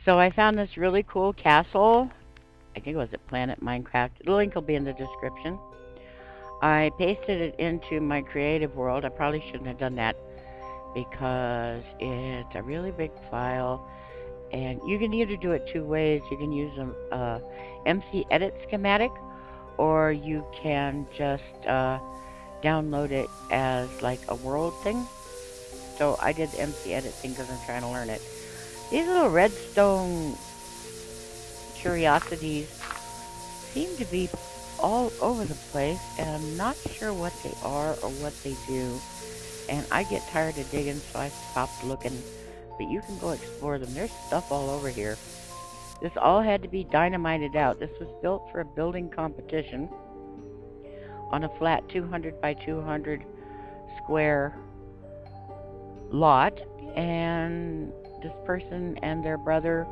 So I found this really cool castle. I think it was at Planet Minecraft. The link will be in the description. I pasted it into my creative world. I probably shouldn't have done that because it's a really big file, and you can either do it two ways. You can use a MC Edit schematic, or you can just download it as like a world thing. So I did the MC Edit thing because I'm trying to learn it. These little redstone curiosities seem to be all over the place, and I'm not sure what they are or what they do. And I get tired of digging, so I stopped looking. But you can go explore them. There's stuff all over here. This all had to be dynamited out. This was built for a building competition on a flat 200 by 200 square lot, and this person and their brother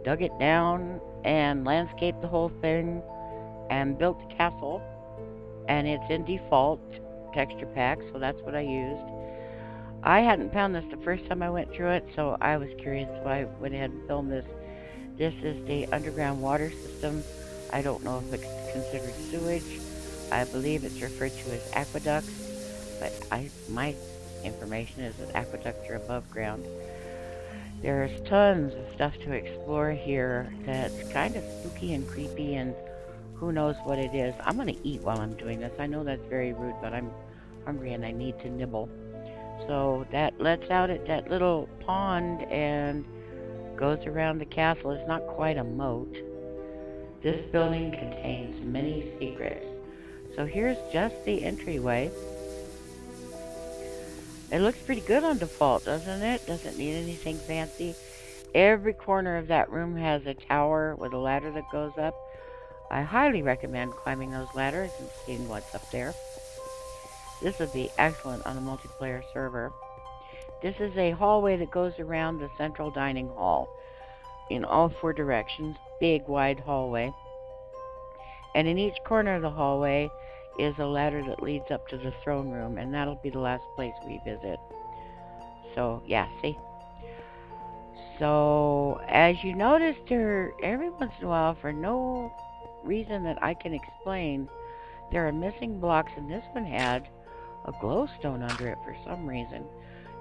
dug it down and landscaped the whole thing and built the castle, and it's in default texture pack, so that's what I used. I hadn't found this the first time I went through it, so I was curious, so I went ahead and filmed this. This is the underground water system. I don't know if it's considered sewage. I believe it's referred to as aqueducts, but my information is that aqueducts are above ground. There's tons of stuff to explore here that's kind of spooky and creepy, and who knows what it is. I'm going to eat while I'm doing this. I know that's very rude, but I'm hungry and I need to nibble. So that lets out at that little pond and goes around the castle. It's not quite a moat. This building contains many secrets. So here's just the entryway. It looks pretty good on default, doesn't it? Doesn't need anything fancy. Every corner of that room has a tower with a ladder that goes up. I highly recommend climbing those ladders and seeing what's up there. This would be excellent on a multiplayer server. This is a hallway that goes around the central dining hall in all four directions. Big, wide hallway. And in each corner of the hallway is a ladder that leads up to the throne room, and that'll be the last place we visit. So, yeah, see? So, as you notice, there, every once in a while, for no reason that I can explain, there are missing blocks, and this one had a glowstone under it for some reason.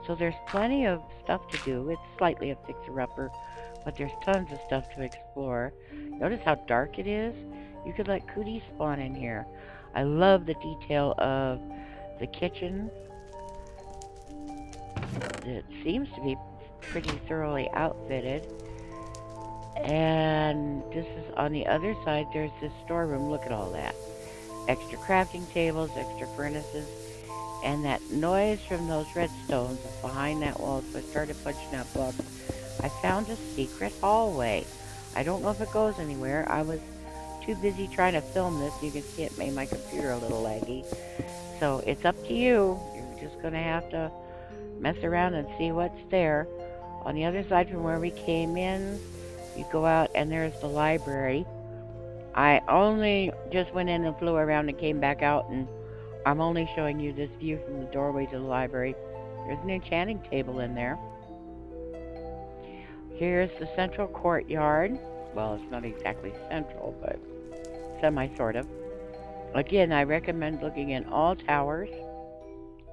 So there's plenty of stuff to do. It's slightly a fixer-upper, but there's tons of stuff to explore. Notice how dark it is? You could let cooties spawn in here. I love the detail of the kitchen. It seems to be pretty thoroughly outfitted. And this is on the other side. There's this storeroom. Look at all that. Extra crafting tables, extra furnaces, and that noise from those redstones is behind that wall. So I started punching out blocks. I found a secret hallway. I don't know if it goes anywhere. I was too busy trying to film this. You can see it made my computer a little laggy. So it's up to you. You're just going to have to mess around and see what's there. On the other side from where we came in, you go out and there's the library. I only just went in and flew around and came back out, and I'm only showing you this view from the doorway to the library. There's an enchanting table in there. Here's the central courtyard. Well, it's not exactly central, but semi-sort of. Again, I recommend looking in all towers,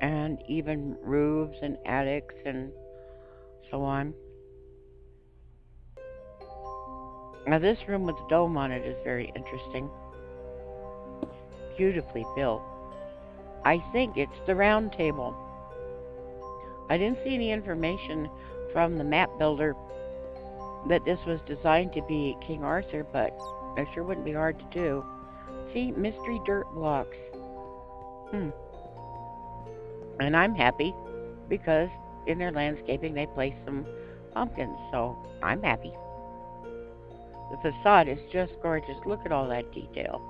and even roofs and attics and so on. Now this room with the dome on it is very interesting. Beautifully built. I think it's the round table. I didn't see any information from the map builder that this was designed to be King Arthur, but it sure wouldn't be hard to do. See, mystery dirt blocks. And I'm happy because in their landscaping they placed some pumpkins, so I'm happy. The facade is just gorgeous. Look at all that detail.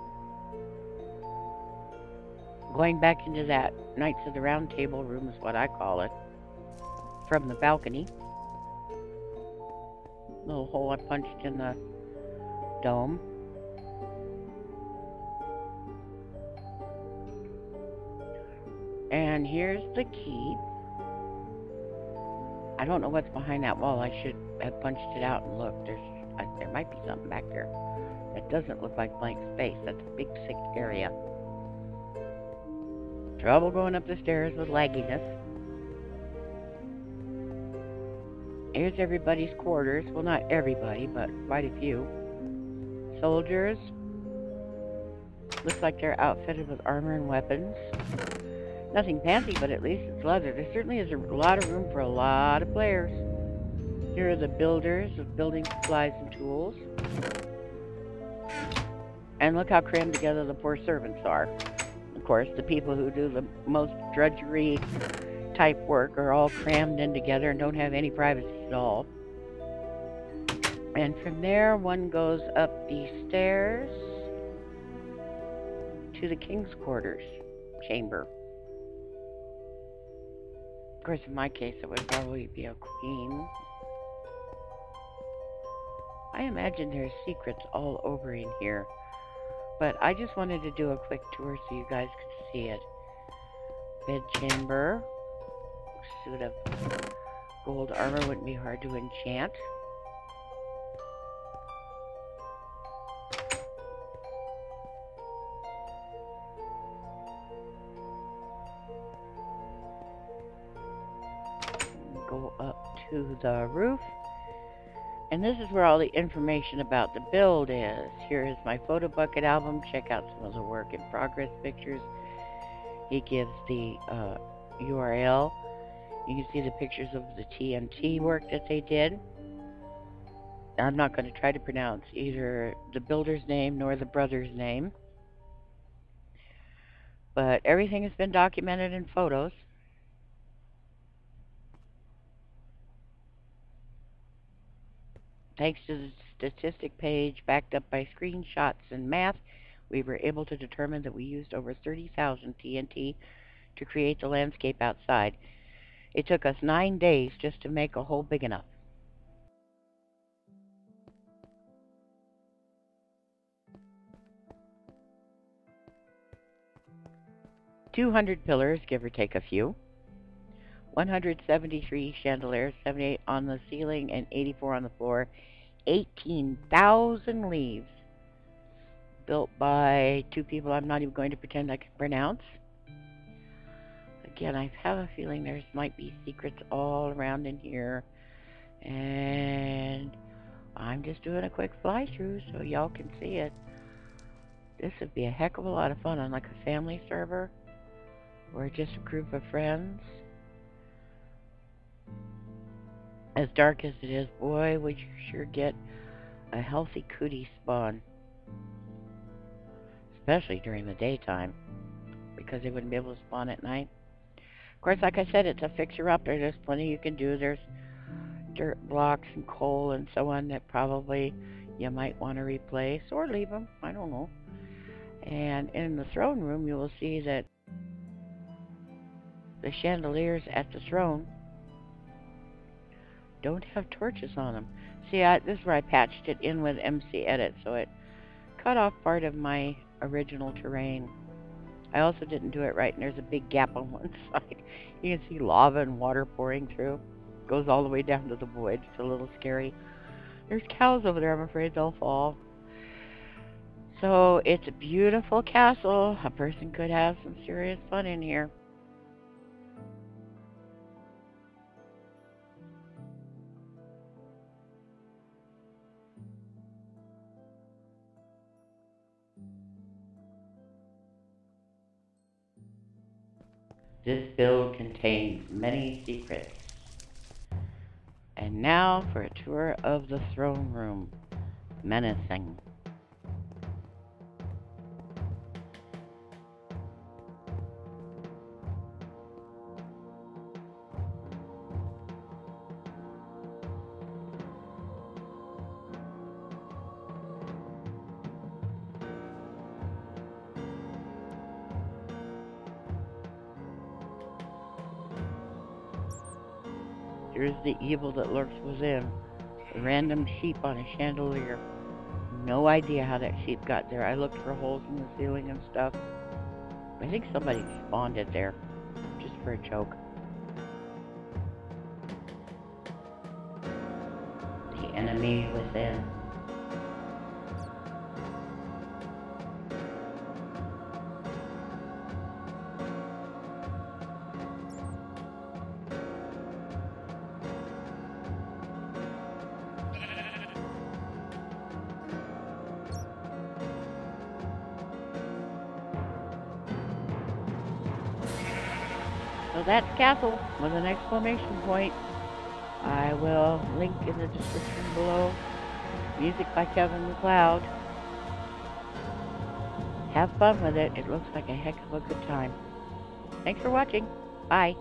Going back into that Knights of the Round Table room is what I call it. From the balcony. Little hole I punched in the dome. And here's the keep. I don't know what's behind that wall. I should have punched it out and looked. There might be something back there. That doesn't look like blank space. That's a big, sick area. Trouble going up the stairs with lagginess. Here's everybody's quarters. Well, not everybody, but quite a few. Soldiers. Looks like they're outfitted with armor and weapons. Nothing fancy, but at least it's leather. There certainly is a lot of room for a lot of players. Here are the builders of building supplies and tools. And look how crammed together the poor servants are. Of course, the people who do the most drudgery type work are all crammed in together and don't have any privacy at all. And from there, one goes up the stairs to the king's quarters chamber. Of course, in my case, it would probably be a queen. I imagine there's secrets all over in here. But I just wanted to do a quick tour so you guys could see it. Bedchamber. Suit of gold armor wouldn't be hard to enchant. Go up to the roof. And this is where all the information about the build is. Here is my photo bucket album. Check out some of the work in progress pictures. He gives the URL. You can see the pictures of the TNT work that they did. I'm not going to try to pronounce either the builder's name nor the brother's name. But everything has been documented in photos. Thanks to the statistic page backed up by screenshots and math, we were able to determine that we used over 30,000 TNT to create the landscape outside. It took us 9 days just to make a hole big enough. "200 pillars, give or take a few. 173 chandeliers, 78 on the ceiling and 84 on the floor. 18,000 leaves. Built by two people I'm not even going to pretend I can pronounce. Again, I have a feeling there might be secrets all around in here. And I'm just doing a quick fly through so y'all can see it. This would be a heck of a lot of fun on like a family server or just a group of friends. As dark as it is, boy, would you sure get a healthy cootie spawn. Especially during the daytime, because they wouldn't be able to spawn at night. Of course, like I said, it's a fixer-upper. There's plenty you can do. There's dirt blocks and coal and so on that probably you might want to replace or leave them. I don't know. And in the throne room, you will see that the chandeliers at the throne don't have torches on them. See, this is where I patched it in with MC Edit, so it cut off part of my original terrain. I also didn't do it right, and there's a big gap on one side. You can see lava and water pouring through. Goes all the way down to the void. It's a little scary. There's cows over there. I'm afraid they'll fall. So it's a beautiful castle. A person could have some serious fun in here. This build contains many secrets. And now for a tour of the throne room. Menacing. Here's the evil that lurks within. A random sheep on a chandelier. No idea how that sheep got there. I looked for holes in the ceiling and stuff. I think somebody spawned it there, just for a joke. enemy within. So that's castle with an exclamation point. I will link in the description below. Music by Kevin MacLeod. Have fun with it. It looks like a heck of a good time. Thanks for watching. Bye.